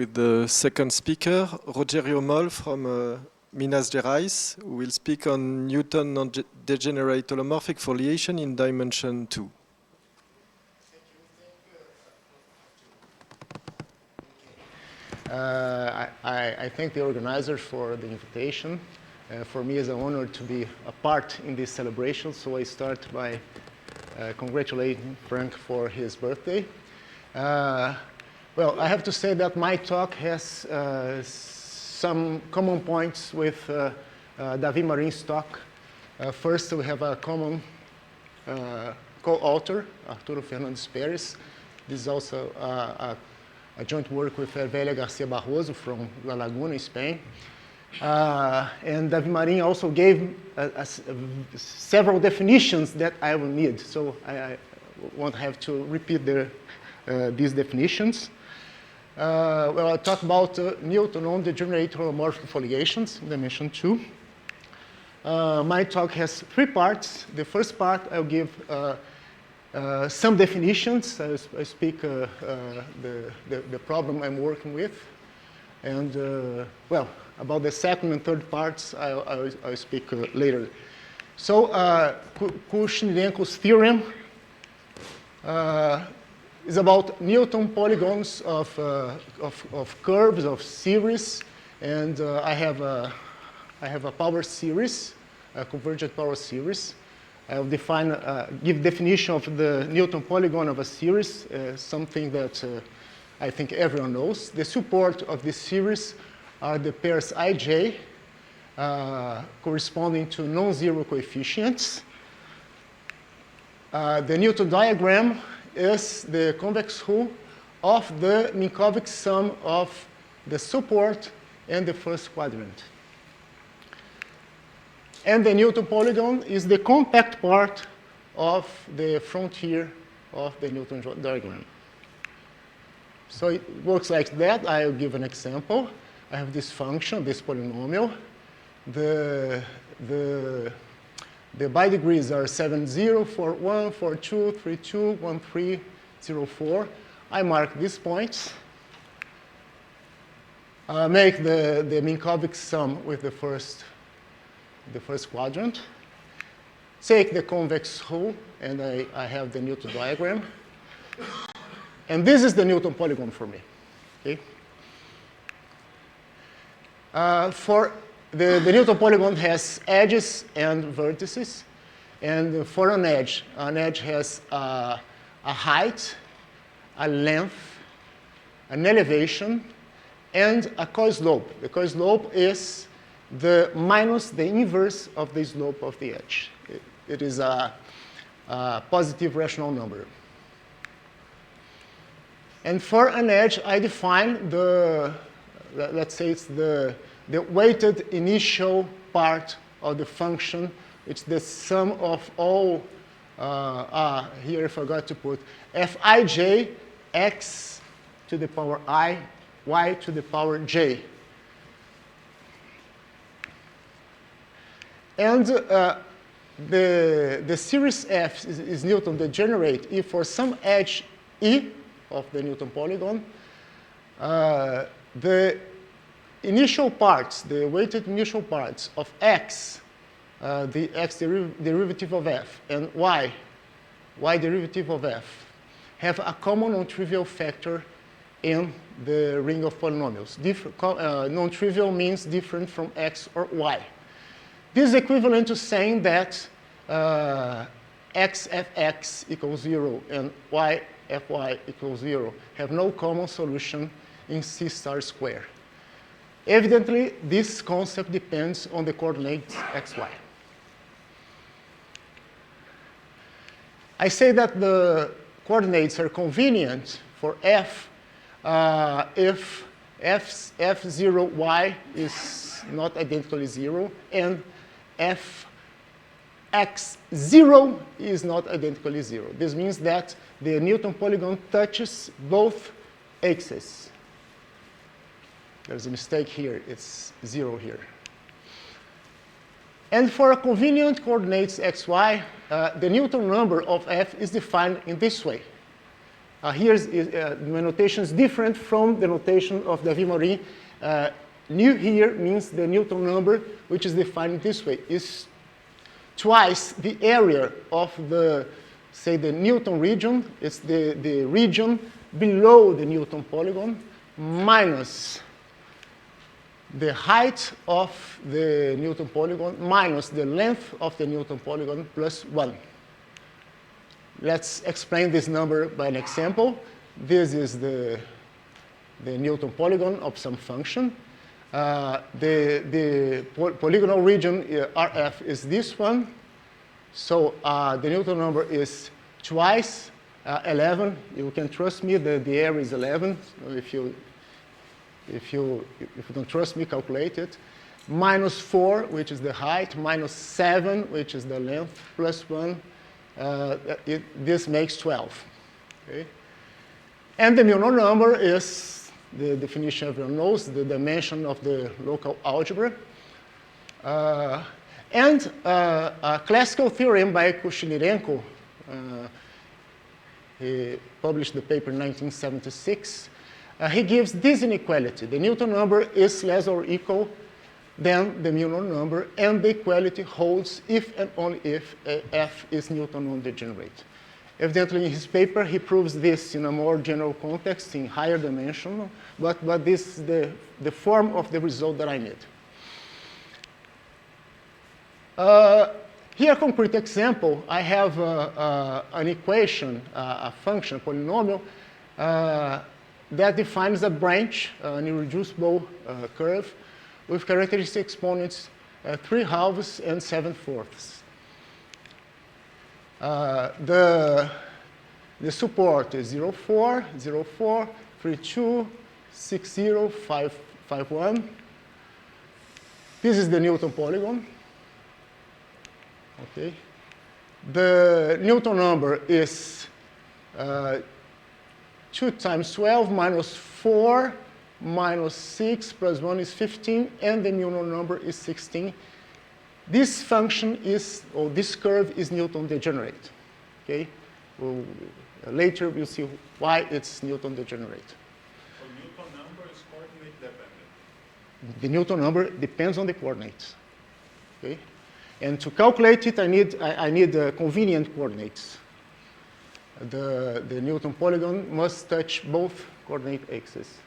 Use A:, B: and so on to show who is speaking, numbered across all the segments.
A: With the second speaker, Rogério Mol from Minas Gerais, who will speak on Newton non-degenerate holomorphic foliation in dimension 2.
B: I thank the organizers for the invitation. For me, it's an honor to be a part in this celebration, so I start by congratulating Frank for his birthday. Well, I have to say that my talk has some common points with David Marin's talk. First, we have a common co-author, Arturo Fernandes Pérez. This is also a joint work with Hervélia Garcia Barroso from La Laguna, Spain. And David Marin also gave several definitions that I will need, so I won't have to repeat these definitions. Well, I'll talk about Newton non-degenerate holomorphic foliations in dimension 2. My talk has 3 parts. The first part, I'll give some definitions. I speak the problem I'm working with. And, well, about the second and third parts, I'll speak later. So, Kushnirenko's theorem is about Newton polygons of curves, of series, and I have a power series, a convergent power series. I'll give definition of the Newton polygon of a series, something that I think everyone knows. The support of this series are the pairs ij, corresponding to non-zero coefficients. The Newton diagram is the convex hull of the Minkowski sum of the support and the first quadrant. And the Newton polygon is the compact part of the frontier of the Newton diagram. So it works like that. I'll give an example. I have this function, this polynomial. The bidegrees are 7, 0, 4, 1, 4, 2, 3, 2, 1, 3, 0, 4. I mark these points. Make the Minkowski sum with the first quadrant. Take the convex hull, and I have the Newton diagram. And this is the Newton polygon for me. Okay? The Newton polygon has edges and vertices. And for an edge has a height, a length, an elevation, and a co-slope. The co-slope is minus the inverse of the slope of the edge. It is a positive rational number. And for an edge, I define let's say it's the weighted initial part of the function. It's the sum of all, here I forgot to put, Fij x to the power I, y to the power j. And the series F is Newton degenerate if for some edge E of the Newton polygon, the initial parts, the weighted initial parts of x, the x derivative of f, and y derivative of f, have a common non-trivial factor in the ring of polynomials. Non-trivial means different from x or y. This is equivalent to saying that x fx equals 0 and y fy equals 0 have no common solution in C star square. Evidently, this concept depends on the coordinates xy. I say that the coordinates are convenient for f if f0y is not identically 0 and fx0 is not identically 0. This means that the Newton polygon touches both axes. There's a mistake here. It's 0 here. And for a convenient coordinates xy, the Newton number of f is defined in this way. My notation is different from the notation of David Morin. Nu here means the Newton number, which is defined this way, is twice the area of the, say, the Newton region. It's the region below the Newton polygon minus the height of the Newton polygon minus the length of the Newton polygon plus 1. Let's explain this number by an example. This is the Newton polygon of some function. The polygonal region RF is this one. So the Newton number is twice 11. You can trust me that the area is 11. So if you don't trust me, calculate it. Minus 4, which is the height, minus 7, which is the length, plus 1. This makes 12. Okay? And the Newton number is, the definition everyone knows, the dimension of the local algebra. And a classical theorem by Kushnirenko, he published the paper in 1976. He gives this inequality. The Newton number is less or equal than the Newton number, and the equality holds if and only if F is Newton non-degenerate. Evidently, in his paper, he proves this in a more general context, in higher dimension, but this is the form of the result that I need. Here, a concrete example, I have an equation, a function, a polynomial, that defines a branch, an irreducible curve, with characteristic exponents 3/2 and 7/4. The support is 0, 4, 0, 4, 3, 2, 6, 0, 5, 5, 1. This is the Newton polygon. Okay. The Newton number is 2 times 12 minus 4 minus 6 plus 1 is 15, and the Newton number is 16. This function is, or this curve is Newton degenerate. Okay? Later we'll see why it's Newton degenerate.
C: So Newton number is coordinate dependent.
B: The Newton number depends on the coordinates. Okay? And to calculate it, I need convenient coordinates. The Newton polygon must touch both coordinate axes.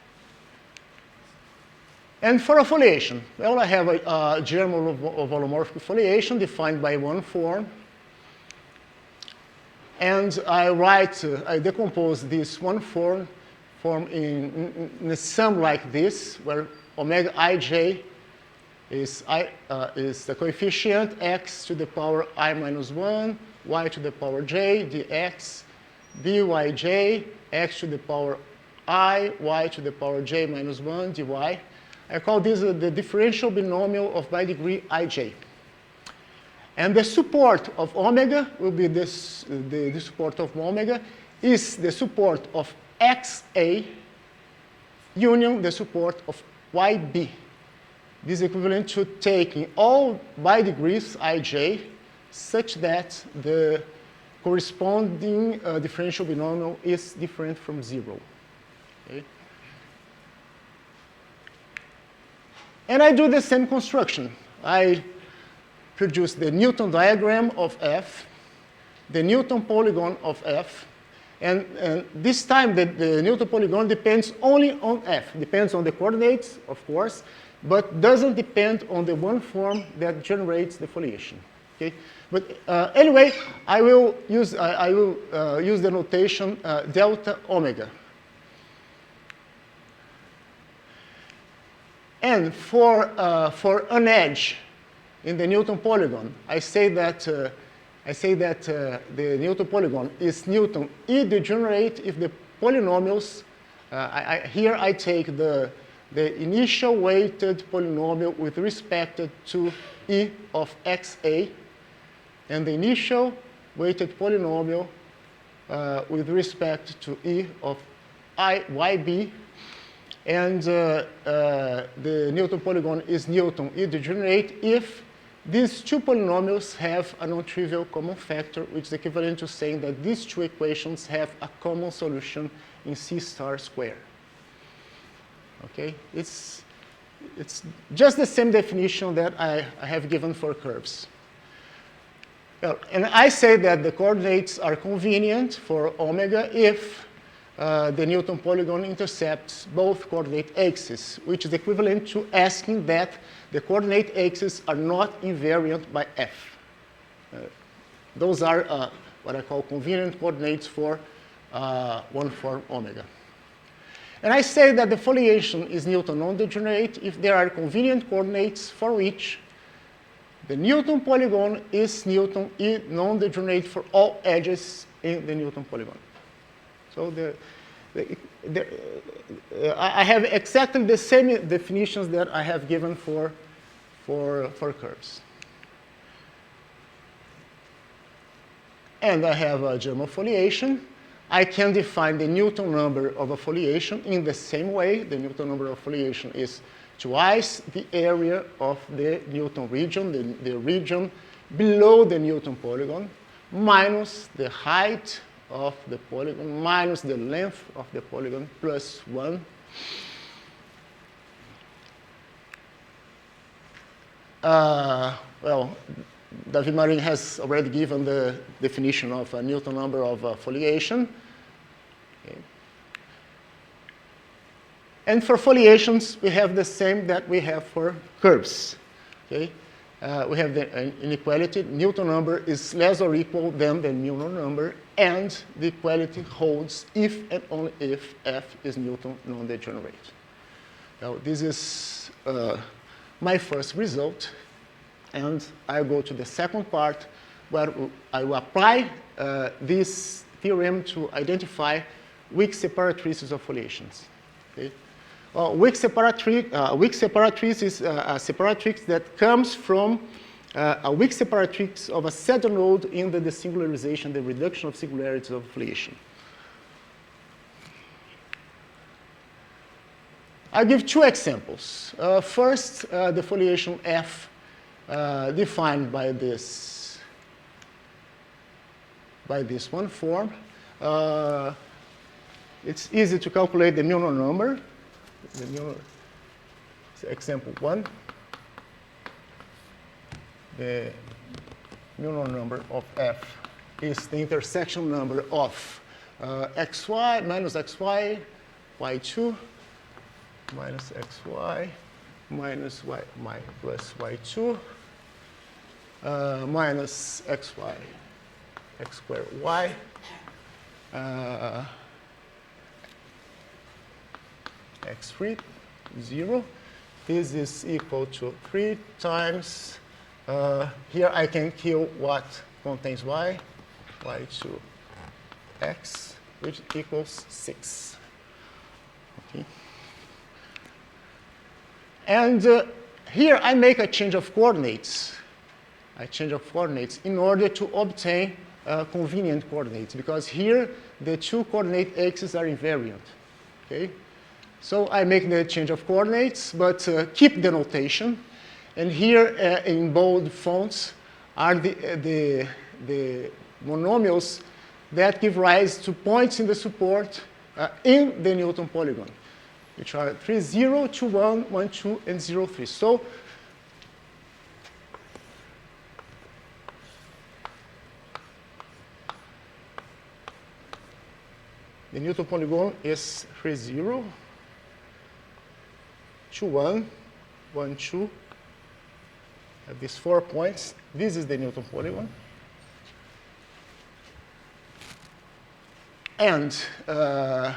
B: And for a foliation, well, I have a germal holomorphic foliation defined by one form. And I decompose this one form in a sum like this, where omega ij is the coefficient x to the power I minus 1, y to the power j, dx, byj, x to the power I, y to the power j minus 1, dy. I call this the differential binomial of by degree ij. And the support of omega will be this, the support of omega is the support of xa union the support of yb. This is equivalent to taking all by degrees ij such that the corresponding differential binomial is different from 0. Okay? And I do the same construction. I produce the Newton diagram of F, the Newton polygon of F, and this time the Newton polygon depends only on F. Depends on the coordinates, of course, but doesn't depend on the one form that generates the foliation. Okay? But anyway, I will use the notation delta omega. And for an edge in the Newton polygon, I say that the Newton polygon is Newton E degenerate if the polynomials. Here I take the initial weighted polynomial with respect to E of xa, and the initial weighted polynomial with respect to E of yb. And the Newton polygon is Newton E degenerate if these two polynomials have a non-trivial common factor, which is equivalent to saying that these two equations have a common solution in C star square. Okay, it's just the same definition that I have given for curves. Well, and I say that the coordinates are convenient for omega if the Newton polygon intercepts both coordinate axes, which is equivalent to asking that the coordinate axes are not invariant by f. Those are what I call convenient coordinates for one form omega. And I say that the foliation is Newton non-degenerate if there are convenient coordinates for which the Newton polygon is Newton non-degenerate for all edges in the Newton polygon. So I have exactly the same definitions that I have given for curves. And I have a German foliation. I can define the Newton number of a foliation in the same way. The Newton number of foliation is twice the area of the Newton region, the region below the Newton polygon, minus the height of the polygon, minus the length of the polygon, plus 1. Well, David Marin has already given the definition of a Newton number of foliation. Okay. And for foliations, we have the same that we have for curves. Okay? We have the inequality. Newton number is less or equal than the Newton number, and the equality holds if and only if f is Newton non-degenerate. Now, this is my first result, and I go to the second part, where I will apply this theorem to identify weak separatrices of foliations. Okay? Well, weak separatrice is a separatrix that comes from a weak separatrix of a saddle node in the desingularization, the reduction of singularities of foliation. I'll give two examples. First, the foliation f defined by this one form. It's easy to calculate the Newton number. Example 1. The Newton number of f is the intersection number of xy minus xy, y2, minus xy, minus y plus y2, minus xy, x squared y, x3, 0. This is equal to 3 times, here I can kill what contains y, y2, x, which equals 6. Okay. And here I make a change of coordinates. In order to obtain convenient coordinates, because here the two coordinate axes are invariant. Okay? So I make the change of coordinates, but keep the notation. And here in bold fonts are the monomials that give rise to points in the support in the Newton polygon, which are 3, 0, 2, 1, 1, 2, and 0, 3. So the Newton polygon is 3, 0, 2, 1, 1, 2. Have these 4 points. This is the Newton polygon. And the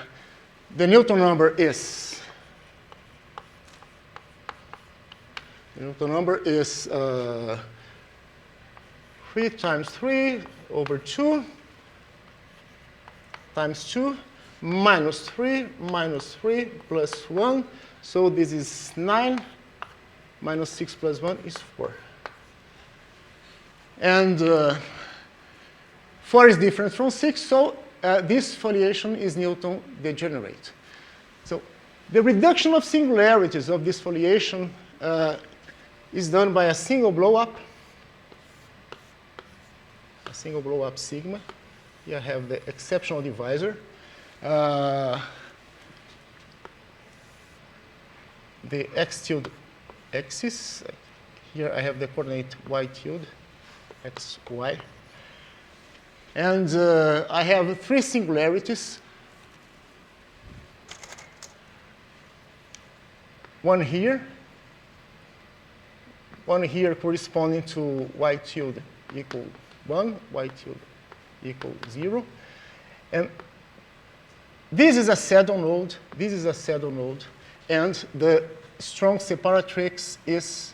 B: Newton number is 3 times 3 over 2 times 2 minus 3 plus 1. So this is 9 minus 6 plus 1 is 4. And 4 is different from 6, so this foliation is Newton degenerate. So the reduction of singularities of this foliation is done by a single blow-up. single blow-up sigma. Here I have the exceptional divisor. The x tilde axis. Here I have the coordinate y tilde, x, y. And I have three singularities. One here corresponding to y tilde equal 1, y tilde equal 0. And this is a saddle node, this is a saddle node, and the strong separatrix is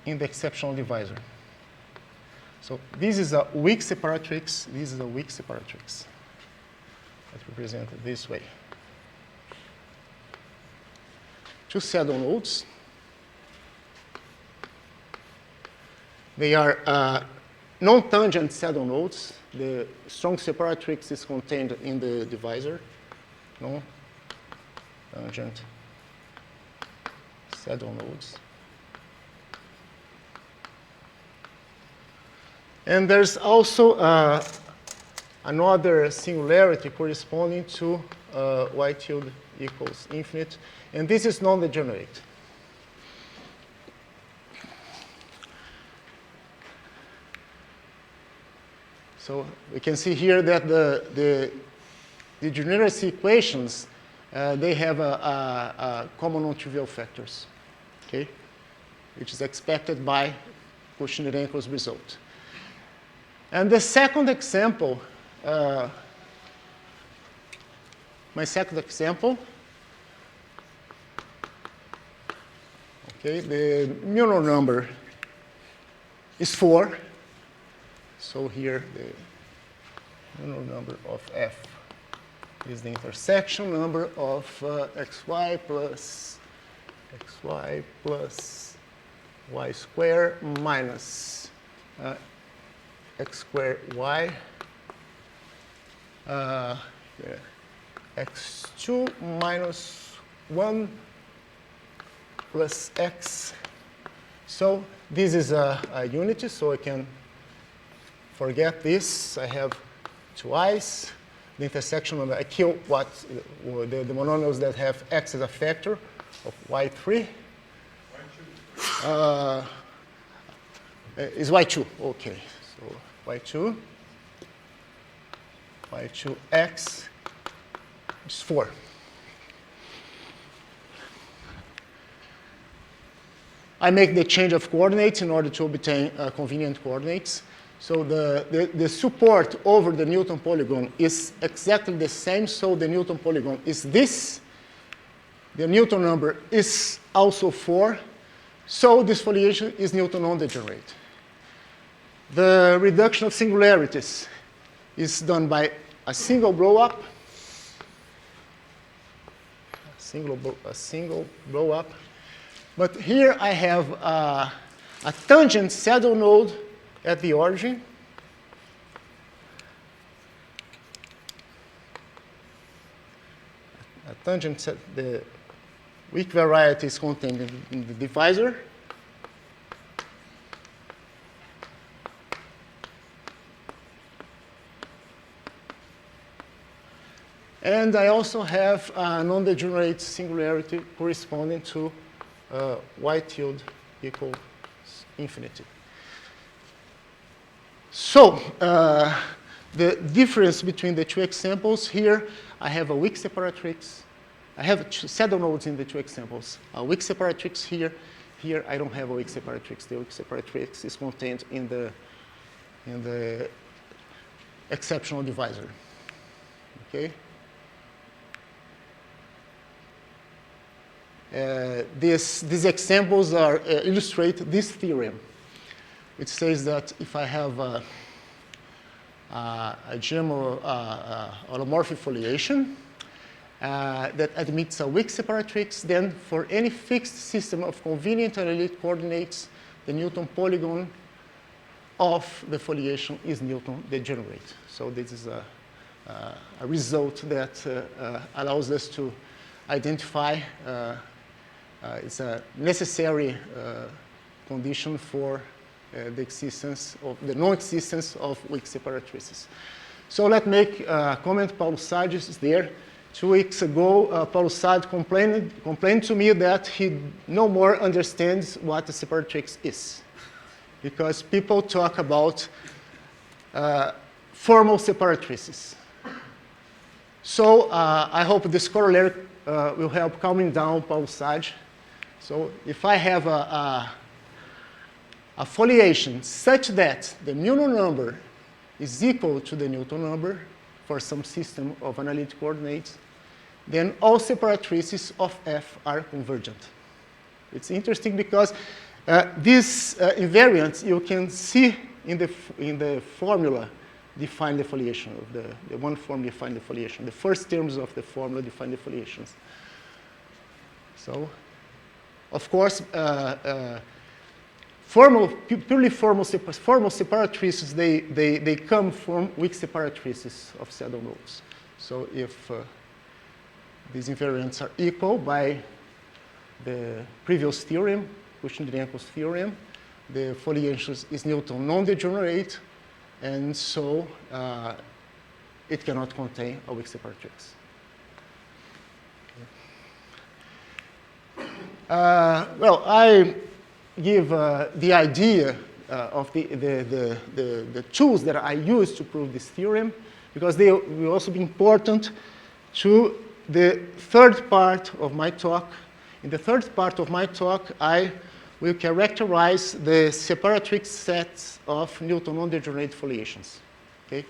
B: in the exceptional divisor. So this is a weak separatrix, this is a weak separatrix. Let's represent it this way. Two saddle nodes. They are non-tangent saddle nodes. The strong separatrix is contained in the divisor. Non-tangent saddle nodes. And there's also another singularity corresponding to y tilde equals infinite. And this is non-degenerate. So we can see here that the degeneracy equations, they have a common non-trivial factors, okay, which is expected by Cauchy-Nerenko's result. And the second example, my second example, okay, the Müller number is 4. So here the Müller number of f is the intersection number of xy plus y squared minus x squared y, x2 minus 1 plus x. So this is a unity, so I can forget this. I have two i's. The intersection of I kill what the monomials that have x as a factor of y3. Is y2. Okay. So y2x is 4. I make the change of coordinates in order to obtain convenient coordinates. So the support over the Newton polygon is exactly the same. So the Newton polygon is this. The Newton number is also 4. So this foliation is Newton non-degenerate. The reduction of singularities is done by a single blow-up. A single blow-up. But here I have a tangent saddle node at the origin. A tangent, the weak variety is contained in the divisor. And I also have a non-degenerate singularity corresponding to y tilde equals infinity. So the difference between the two examples here, I have a weak separatrix. I have saddle nodes in the two examples. A weak separatrix here. Here I don't have a weak separatrix. The weak separatrix is contained in the exceptional divisor. Okay. These examples illustrate this theorem. It says that if I have a general holomorphic foliation that admits a weak separatrix, then for any fixed system of convenient analytic coordinates, the Newton polygon of the foliation is Newton degenerate. So this is a result that allows us to identify it's a necessary condition for the existence of the non-existence of weak separatrices. So let's make a comment. Paulo Sad is there. 2 weeks ago, Paulo Sad complained to me that he no more understands what a separatrix is, because people talk about formal separatrices. So I hope this corollary will help calming down Paulo Sad. So if I have a foliation such that the Newton number is equal to the Newton number for some system of analytic coordinates, then all separatrices of F are convergent. It's interesting because these invariants you can see in the formula define the foliation of the one form define the foliation. The first terms of the formula define the foliations. So, of course, purely formal separatrices, they come from weak separatrices of saddle nodes. So if these invariants are equal by the previous theorem, Cauchy-Drenkos theorem, the foliation is Newton non-degenerate, and so it cannot contain a weak separatrix. Well, I give the idea of the tools that I use to prove this theorem, because they will also be important to the third part of my talk. In the third part of my talk, I will characterize the separatrix sets of Newton non-degenerate foliations. Okay?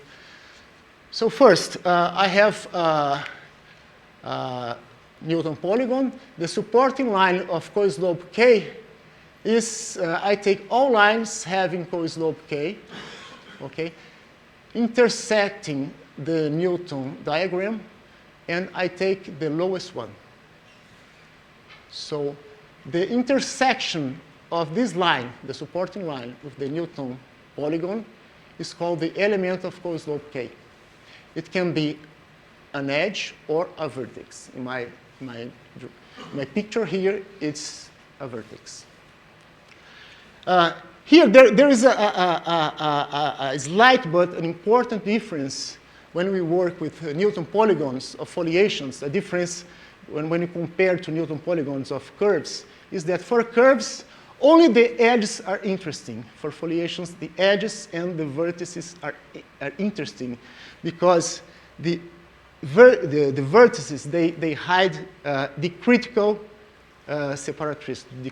B: So first, I have Newton polygon. The supporting line of co-slope K is, I take all lines having co-slope K, okay, intersecting the Newton diagram, and I take the lowest one. So the intersection of this line, the supporting line with the Newton polygon, is called the element of co-slope K. It can be an edge or a vertex. In my picture here, it's a vertex. Here, there is a slight but an important difference when we work with Newton polygons of foliations. A difference when you compare to Newton polygons of curves is that for curves, only the edges are interesting. For foliations, the edges and the vertices are interesting because the vertices, they hide the critical separatrix, the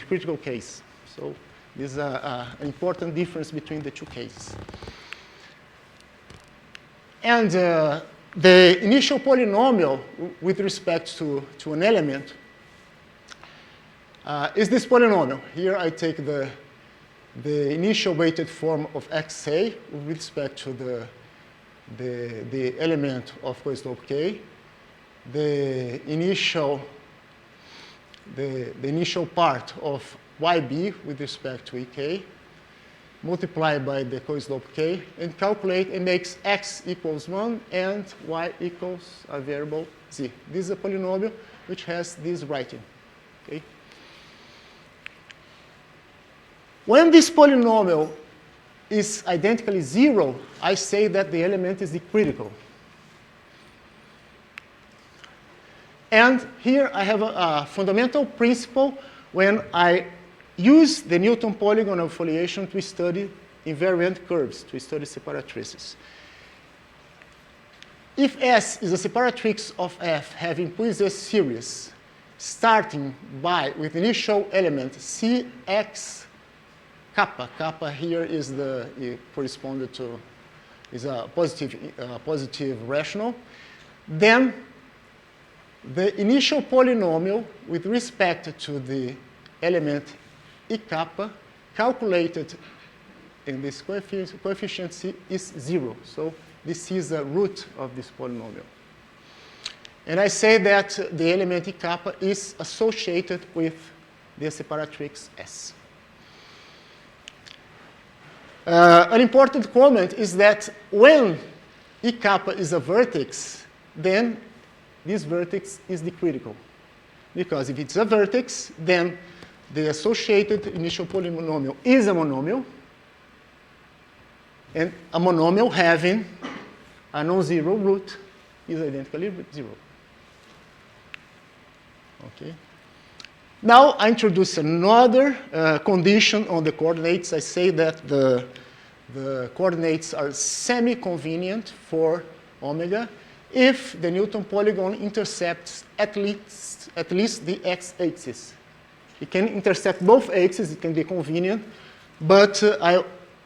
B: critical case. So this is an important difference between the two cases. And the initial polynomial with respect to an element is this polynomial. Here I take the initial weighted form of xa with respect to the element of co-slope K, the initial part of yb with respect to ek, multiplied by the co-slope K, and calculate and makes x equals 1 and y equals a variable z. This is a polynomial which has this writing. Okay? When this polynomial is identically 0, I say that the element is the critical. And here I have a fundamental principle when I use the Newton polygon of foliation to study invariant curves, to study separatrices. If S is a separatrix of F having Poisson series, starting with initial element Cx kappa. Kappa here is corresponded to, is a positive rational. Then the initial polynomial with respect to the element I kappa calculated in this coefficient C is 0. So this is the root of this polynomial. And I say that the element I kappa is associated with the separatrix S. An important comment is that when I kappa is a vertex, then this vertex is the critical. because if it's a vertex, then the associated initial polynomial is a monomial, and a monomial having a non-zero root is identically zero. Okay. Now I introduce another condition on the coordinates. I say that the coordinates are semi-convenient for omega if the Newton polygon intercepts at least the x-axis. It can intercept both axes, it can be convenient, but I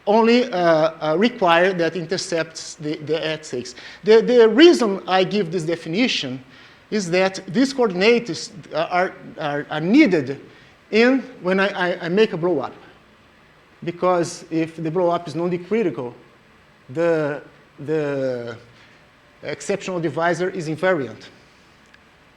B: only require that intercepts the x-axis. The reason I give this definition is that these coordinates are needed when I make a blow-up. Because if the blow-up is non-critical, the exceptional divisor is invariant.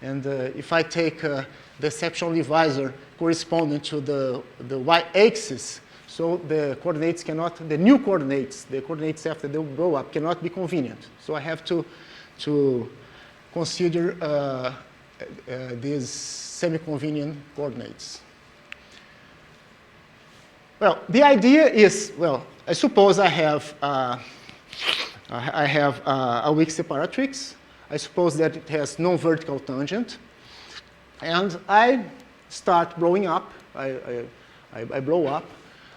B: And if I take the exceptional divisor corresponding to the y-axis, so the coordinates cannot, the new coordinates, the coordinates after the blow-up cannot be convenient. So I have to consider these semi-convenient coordinates. Well, the idea is, well, I suppose I have a weak separatrix. I suppose that it has non-vertical tangent. And I start blowing up. I blow up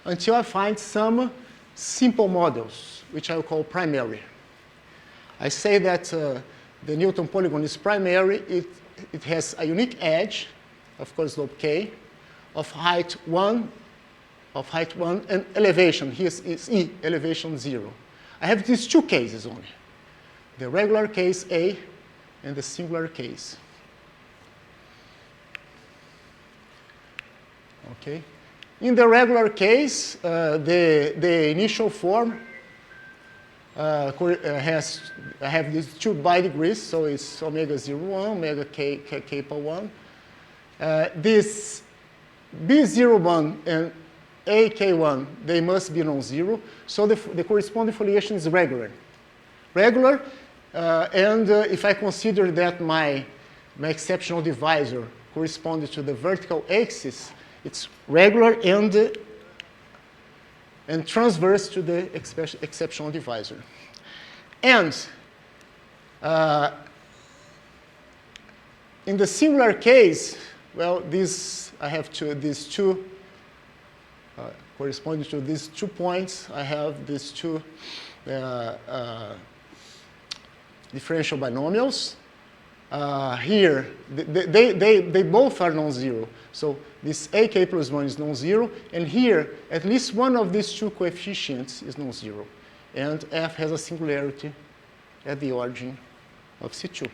B: until I find some simple models, which I will call primary. I say that the Newton polygon is primary. It has a unique edge, of course, slope k, of height 1, and elevation. Here is E, elevation 0. I have these two cases only, the regular case A and the singular case. Okay. In the regular case, the initial form I have these two bidegrees, so it's omega 0, 1, omega k kappa 1. This B01 and AK1, they must be non-zero, so the corresponding foliation is regular. Regular, and if I consider that my exceptional divisor corresponds to the vertical axis, it's regular and transverse to the exceptional divisor. And in the singular case, well, I have these two corresponding to these 2 points. I have these two differential binomials. Here, they both are non-zero. So this AK plus 1 is non-zero, and here, at least one of these two coefficients is non-zero. And F has a singularity at the origin of C2.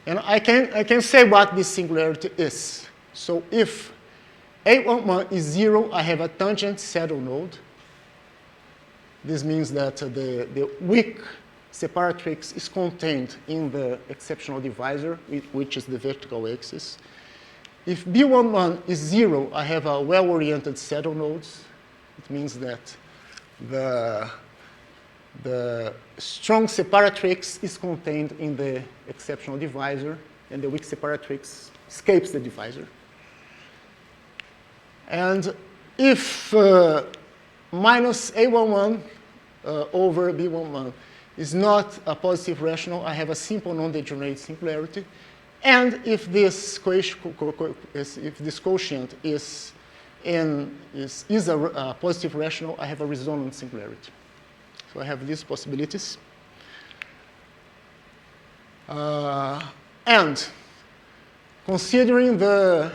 B: And I can say what this singularity is. So if A11 is 0, I have a tangent saddle node. This means that the weak separatrix is contained in the exceptional divisor, which is the vertical axis. If B11 is 0, I have a well-oriented saddle nodes. It means that the strong separatrix is contained in the exceptional divisor, and the weak separatrix escapes the divisor. And if minus A11 over B11 is not a positive rational, I have a simple non-degenerate singularity. And if this quotient is a positive rational, I have a resonant singularity. So I have these possibilities. And considering the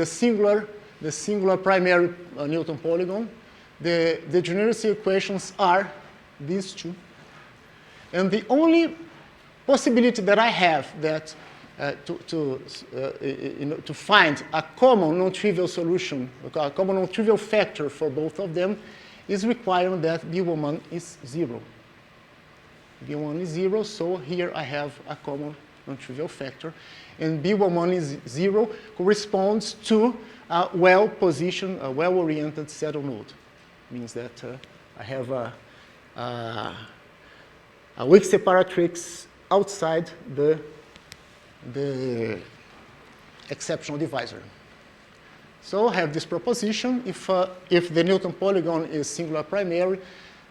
B: singular primary Newton polygon, the degeneracy equations are these two. And the only possibility that I have that to find a common non-trivial solution, a common non-trivial factor for both of them, is requiring that B11 is 0. B1 is 0, so here I have a common non-trivial factor. And B11 is 0 corresponds to a well-positioned, a well-oriented saddle node. Means that I have a weak separatrix outside the exceptional divisor. So I have this proposition. If the Newton polygon is singular primary,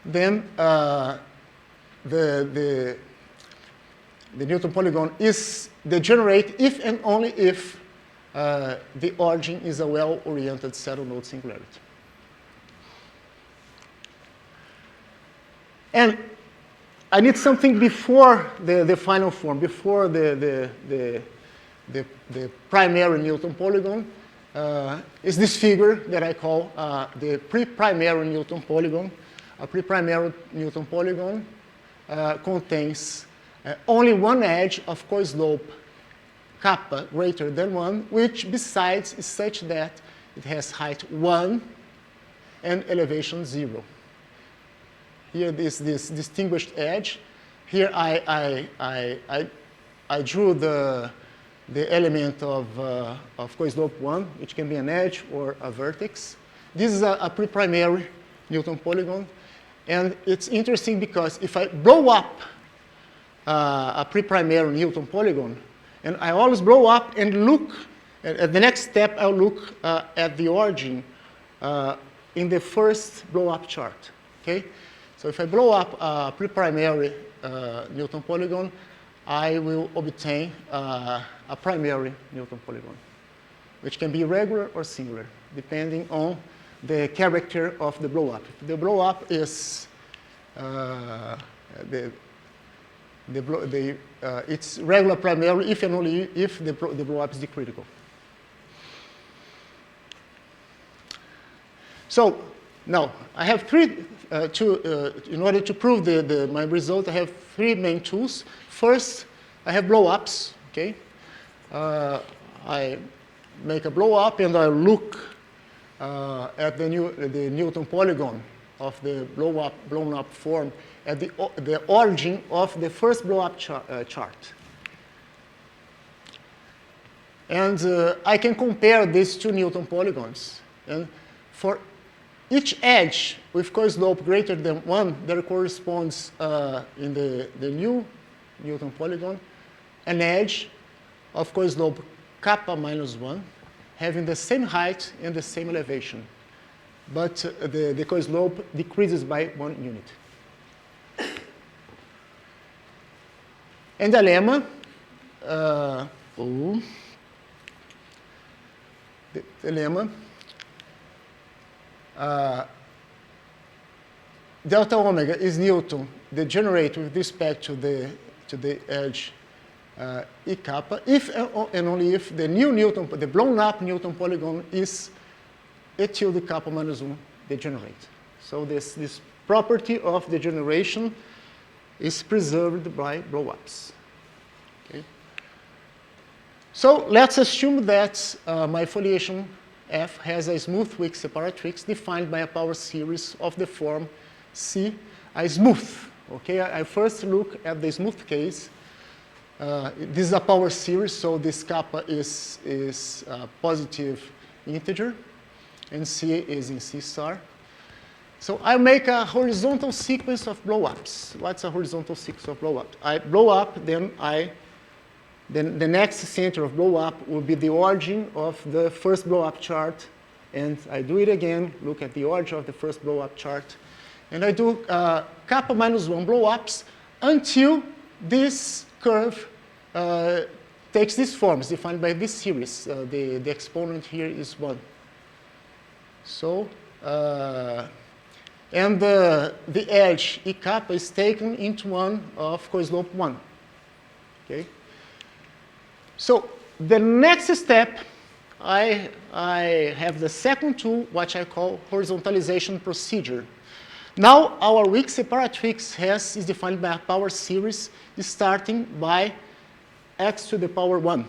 B: then the Newton polygon is degenerate if and only if the origin is a well-oriented saddle node singularity. And I need something before the final form, before the primary Newton polygon. Is this figure that I call the pre-primary Newton polygon. A pre-primary Newton polygon contains only one edge of co-slope kappa greater than 1, which besides is such that it has height 1 and elevation 0. Here is this distinguished edge. Here I drew the element of co-slope 1, which can be an edge or a vertex. This is a pre-primary Newton polygon. And it's interesting because if I blow up a pre-primary Newton polygon, and I always blow up and look, at the next step I'll look at the origin in the first blow-up chart, okay? So if I blow up a pre-primary Newton polygon, I will obtain a primary Newton polygon, which can be regular or singular, depending on the character of the blow-up. If the blow-up is it's regular primary if and only if the blow-up is dicritical. So now I have three. In order to prove my result, I have three main tools. First, I have blow-ups. Okay, I make a blow-up and I look at the Newton polygon of the blown up form at the origin of the first blow-up chart. And I can compare these two Newton polygons. And for each edge with co-slope greater than 1, there corresponds in the new Newton polygon an edge of co-slope kappa minus 1, having the same height and the same elevation. But the co-slope decreases by 1 unit. And the lemma, the lemma, delta omega is Newton degenerate with respect to the edge E kappa, if and only if the blown up Newton polygon is E tilde kappa minus 1 degenerate. So this property of degeneration is preserved by blow-ups. Okay. So let's assume that my foliation F has a smooth weak separatrix defined by a power series of the form C, a smooth. Okay, I first look at the smooth case. This is a power series, so this kappa is a positive integer, and C is in C star. So I make a horizontal sequence of blow-ups. What's a horizontal sequence of blow-ups? I blow up, then the next center of blow-up will be the origin of the first blow-up chart, and I do it again, look at the origin of the first blow-up chart, and I do kappa minus 1 blow-ups until this curve takes these forms defined by this series. The exponent here is 1. So, and the edge E kappa is taken into one of co-slope 1. Okay. So the next step, I have the second tool, what I call horizontalization procedure. Now our weak separatrix is defined by a power series starting by x to the power 1.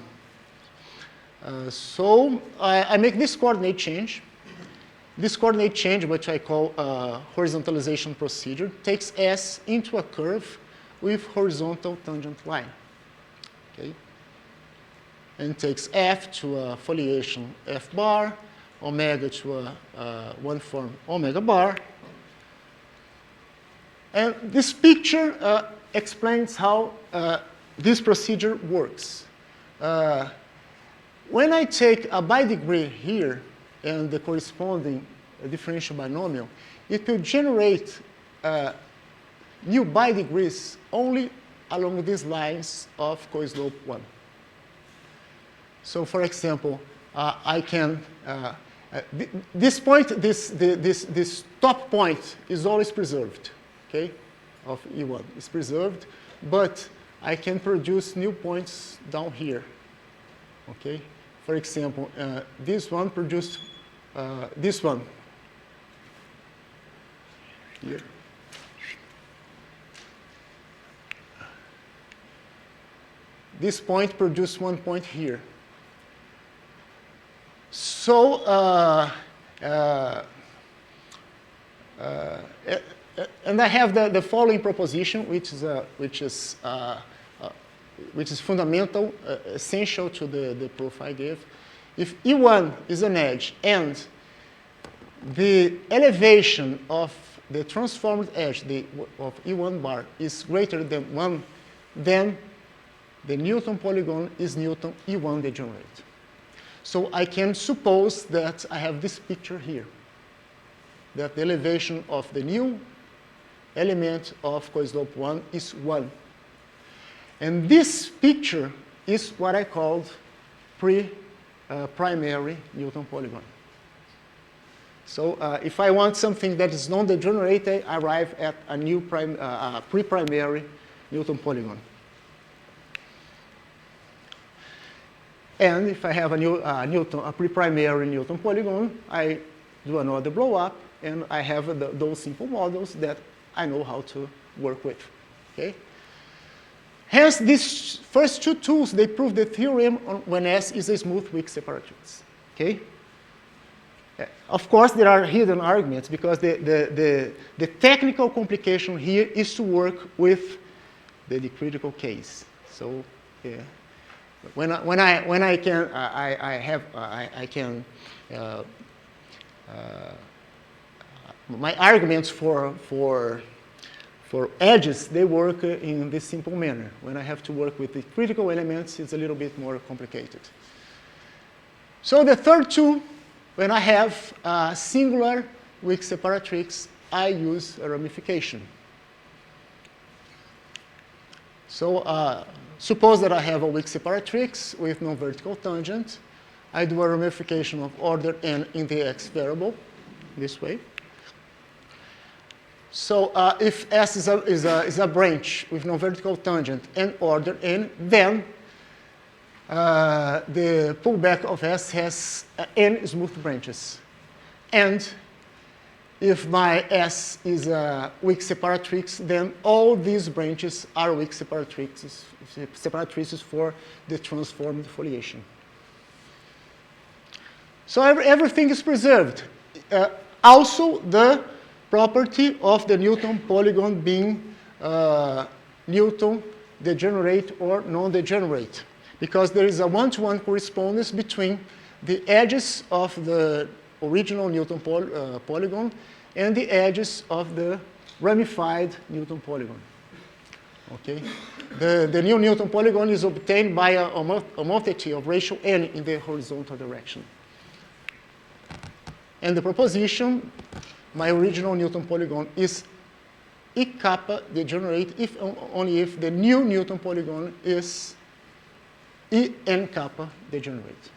B: So I make this coordinate change. This coordinate change, which I call horizontalization procedure, takes S into a curve with horizontal tangent line. Okay. And takes F to a foliation F bar, omega to a one form omega bar. And this picture explains how this procedure works. when I take a bi-degree here and the corresponding differential binomial, it will generate new bi-degrees only along these lines of co-slope 1. So for example, I can, this point, this top point is always preserved, okay, of E1 is preserved, but I can produce new points down here, okay? For example, this one produced this one here. This point produced one point here. So, and I have the following proposition, which is fundamental, essential to the proof I gave. If E1 is an edge and the elevation of the transformed edge of E1 bar is greater than 1, then the Newton polygon is Newton E1 degenerate. So I can suppose that I have this picture here, that the elevation of the new element of co-slope 1 is 1. And this picture is what I called primary Newton polygon. So if I want something that is non-degenerate, I arrive at a new pre-primary Newton polygon. And if I have a pre-primary Newton polygon, I do another blow up, and I have those simple models that I know how to work with. Okay? Hence, these first two tools, they prove the theorem when S is a smooth weak separatrix. Okay? Of course, there are hidden arguments because the technical complication here is to work with the critical case. So, yeah. My arguments for edges, they work in this simple manner. When I have to work with the critical elements, it's a little bit more complicated. So the third tool, when I have a singular weak separatrix, I use a ramification. So suppose that I have a weak separatrix with non-vertical tangent. I do a ramification of order n in the x variable, this way. So if S is a branch with non-vertical tangent and order n, then the pullback of S has n smooth branches. And if my S is a weak separatrix, then all these branches are weak separatrices for the transformed foliation. So everything is preserved. Also, the property of the Newton polygon being Newton degenerate or non-degenerate, because there is a one-to-one correspondence between the edges of the original Newton polygon and the edges of the ramified Newton polygon. Okay? The new Newton polygon is obtained by a homothéty of ratio n in the horizontal direction. And the proposition, my original Newton polygon is E kappa degenerate if only if the new Newton polygon is E n kappa degenerate.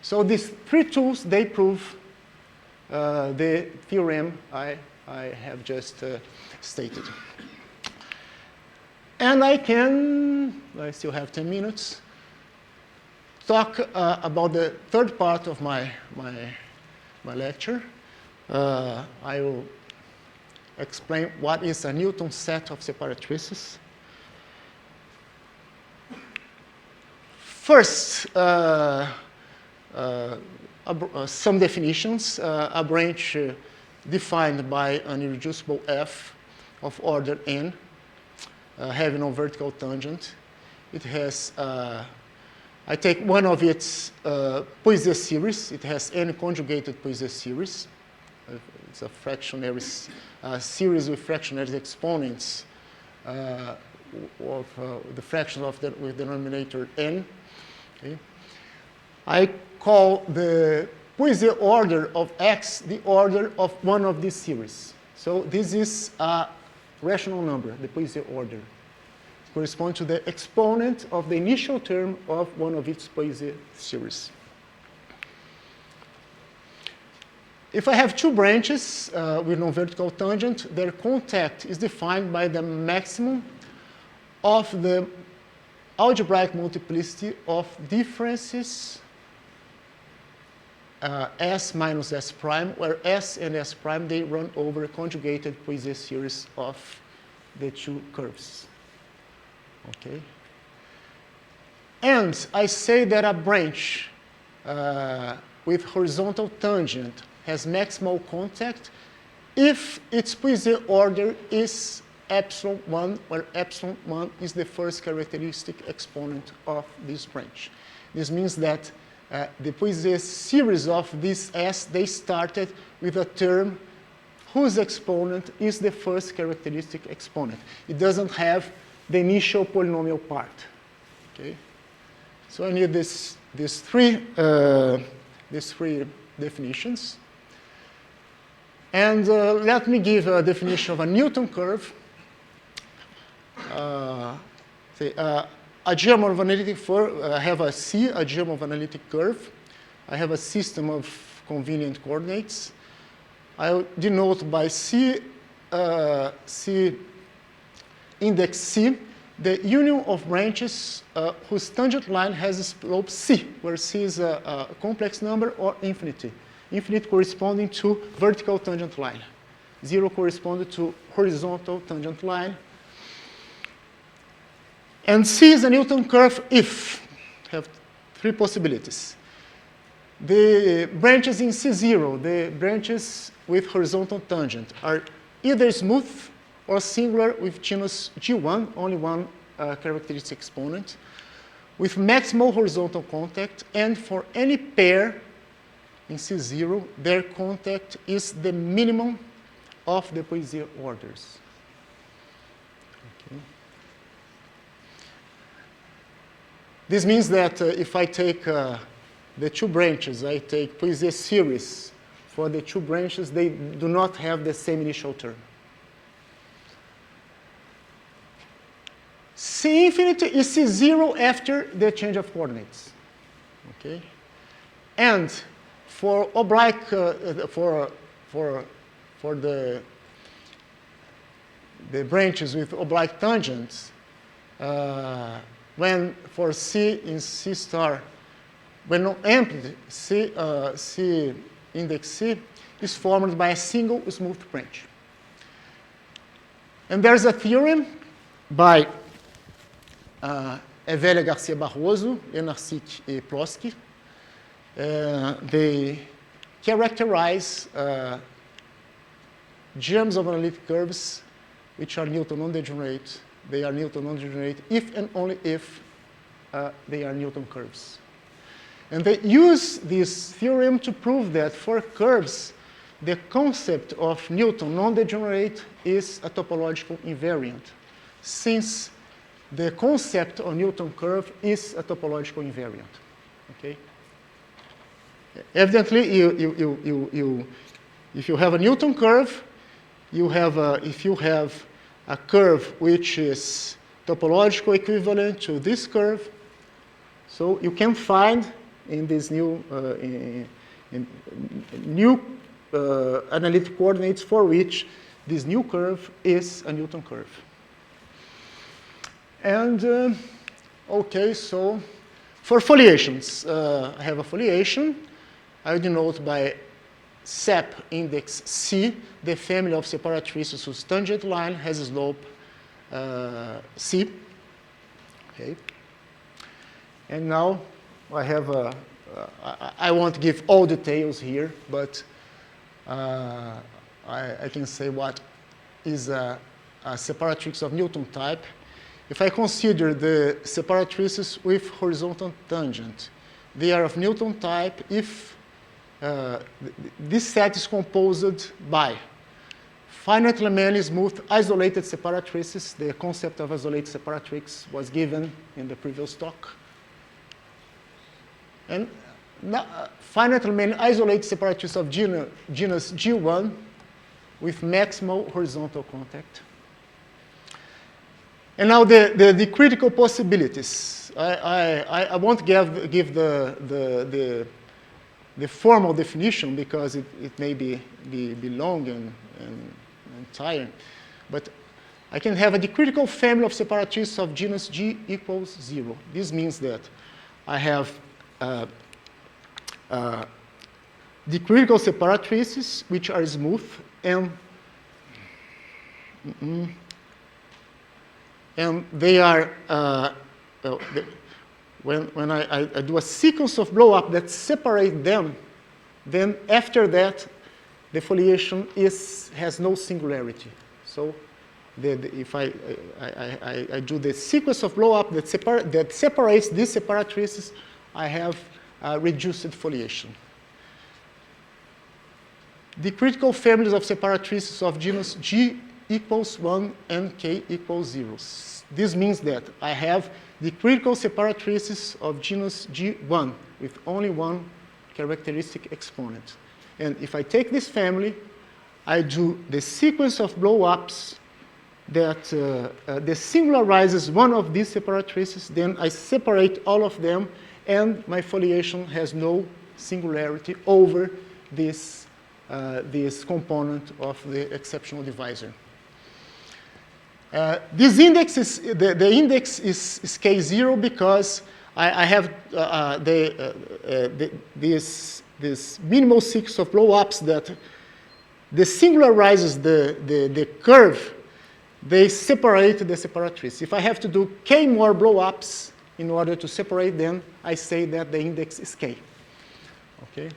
B: So these three tools, they prove the theorem I have just stated. And I still have 10 minutes, talk about the third part of my lecture. I will explain what is a Newton set of separatrices. First, some definitions. A branch defined by an irreducible f of order n, having no vertical tangent. It has, I take one of its Poiseuille series. It has n conjugated Poiseuille series. It's a fractionary series with fractionary exponents of the fraction of with denominator n. Okay. I call the Poisson order of X the order of one of these series. So this is a rational number, the Poisson order. It corresponds to the exponent of the initial term of one of its Poisson series. If I have two branches with non-vertical tangent, their contact is defined by the maximum of the algebraic multiplicity of differences S minus S prime, where S and S prime, they run over a conjugated Poisson series of the two curves. Okay? And I say that a branch with horizontal tangent has maximal contact if its Poisson order is epsilon 1, where epsilon 1 is the first characteristic exponent of this branch. This means that the Poisson series of this S, they started with a term whose exponent is the first characteristic exponent. It doesn't have the initial polynomial part. Okay? So I need these three definitions. And let me give a definition of a Newton curve. A geom of analytic I have a C, a geom of analytic curve. I have a system of convenient coordinates. I'll denote by C index C the union of branches whose tangent line has a slope C, where C is a complex number or infinity. Infinite corresponding to vertical tangent line. 0 corresponding to horizontal tangent line. And C is a Newton curve if, have three possibilities. The branches in C0, the branches with horizontal tangent, are either smooth or singular with genus G1, only one characteristic exponent, with maximal horizontal contact, and for any pair in C0, their contact is the minimum of the Poisson orders. Okay. This means that if I take the two branches, I take Poisson series for the two branches, they do not have the same initial term. C infinity is C0 after the change of coordinates. Okay? And for oblique, for the branches with oblique tangents, when for C in C star, when non-empty, C index C is formed by a single smooth branch. And there's a theorem by Evelia Garcia Barroso, Lenarcic, and Plosky. They characterize geoms of analytic curves which are Newton non-degenerate. They are Newton non-degenerate if and only if they are Newton curves. And they use this theorem to prove that for curves, the concept of Newton non-degenerate is a topological invariant, since the concept of Newton curve is a topological invariant. Okay? Evidently, if you have a Newton curve, if you have a curve which is topological equivalent to this curve, so you can find in this new analytic coordinates for which this new curve is a Newton curve. And okay, so for foliations, I have a foliation. I denote by SEP index C, the family of separatrices whose tangent line has a slope C. Okay. And now I have I won't give all details here, but I can say what is a separatrix of Newton type. If I consider the separatrices with horizontal tangent, they are of Newton type if this set is composed by finite Lemmelli smooth isolated separatrices. The concept of isolated separatrix was given in the previous talk. And finitely many isolated separatrices of genus G1 with maximal horizontal contact. And now the critical possibilities. I won't give the formal definition because it may be long and tiring. But I can have a dicritical family of separatrices of genus G equals 0. This means that I have dicritical separatrices which are smooth and they are, when I do a sequence of blow-up that separate them, then after that, the foliation has no singularity. So if I do the sequence of blow-up that separates these separatrices, I have reduced foliation. The critical families of separatrices of genus G equals 1 and K equals 0. This means that I have the critical separatrices of genus G1 with only one characteristic exponent. And if I take this family, I do the sequence of blow-ups that singularizes one of these separatrices, then I separate all of them, and my foliation has no singularity over this component of the exceptional divisor. This index is, the index is K0 because I have this minimal sequence of blow-ups that singularizes the curve. They separate the separatrices. If I have to do K more blow-ups in order to separate them, I say that the index is K. Okay?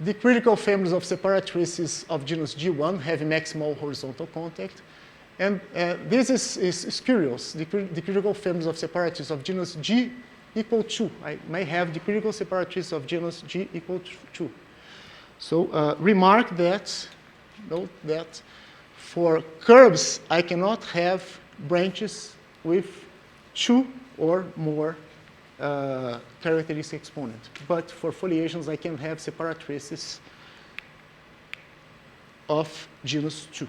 B: The critical families of separatrices of genus G1 have maximal horizontal contact. And this is curious. The critical families of separatrices of genus G equal 2. I may have the critical separatrices of genus G equal 2. So remark that, note that for curves, I cannot have branches with 2 or more characteristic exponent. But for foliations, I can have separatrices of genus 2.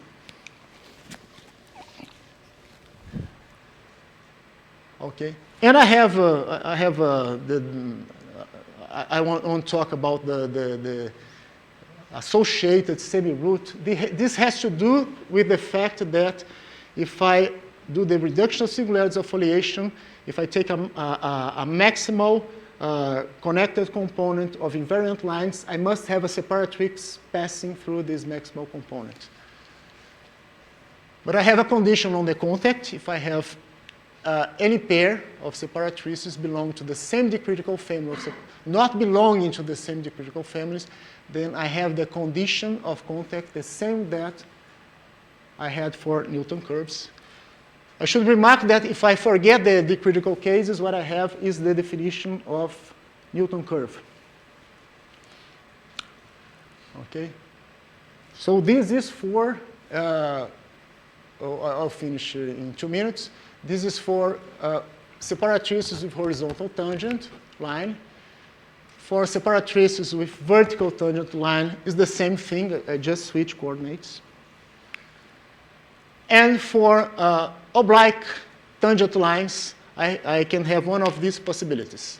B: Okay, and I want to talk about the associated semi-root. This has to do with the fact that if I do the reduction of singularities of foliation, if I take a maximal connected component of invariant lines, I must have a separatrix passing through this maximal component. But I have a condition on the contact. If I have any pair of separatrices belong to the same dicritical family, not belonging to the same dicritical families, then I have the condition of contact the same that I had for Newton curves. I should remark that if I forget the dicritical cases, what I have is the definition of Newton curve. Okay? So this is for, I'll finish in 2 minutes. This is for separatrices with horizontal tangent line. For separatrices with vertical tangent line, is the same thing. I just switch coordinates. And for oblique tangent lines, I can have one of these possibilities.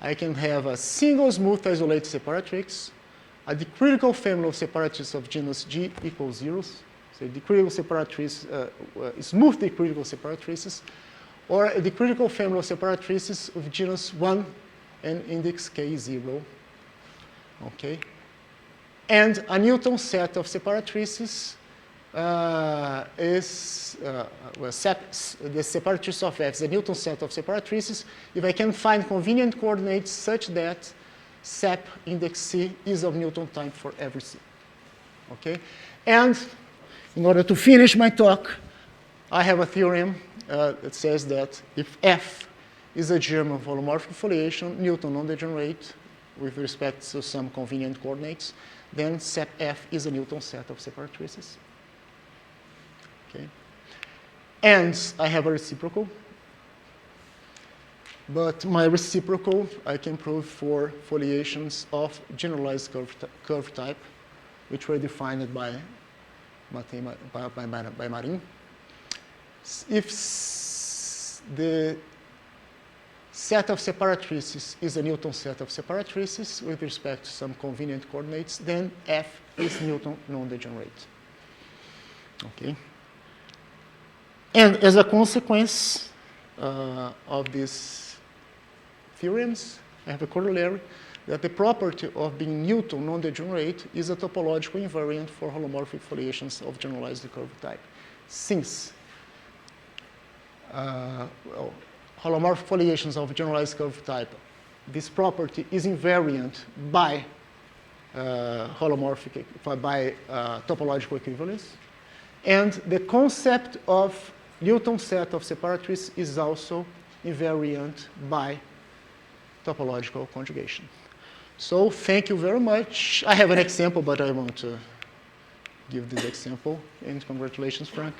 B: I can have a single smooth isolated separatrix, a dicritical family of separatrices of genus G equals 0. So dicritical separatrices, smooth dicritical separatrices, or a dicritical family of separatrices of genus 1 and index K0. Okay? And a Newton set of separatrices is the separatrice of F is a Newton set of separatrices if I can find convenient coordinates such that SEP index C is of Newton type for every C. Okay? And in order to finish my talk, I have a theorem that says that if F is a German holomorphic foliation, Newton non-degenerate with respect to some convenient coordinates, then SEP F is a Newton set of separatrices. Okay. And I have a reciprocal. But my reciprocal, I can prove for foliations of generalized curve type, which were defined by Marin. If the set of separatrices is a Newton set of separatrices with respect to some convenient coordinates, then F is Newton non-degenerate. Okay. And as a consequence of these theorems, I have a corollary that the property of being Newton non-degenerate is a topological invariant for holomorphic foliations of generalized curve type. Since holomorphic foliations of generalized curve type, this property is invariant by topological equivalence, and the concept of Newton set of separatrices is also invariant by topological conjugation. So thank you very much. I have an example, but I want to give this example. And congratulations, Frank.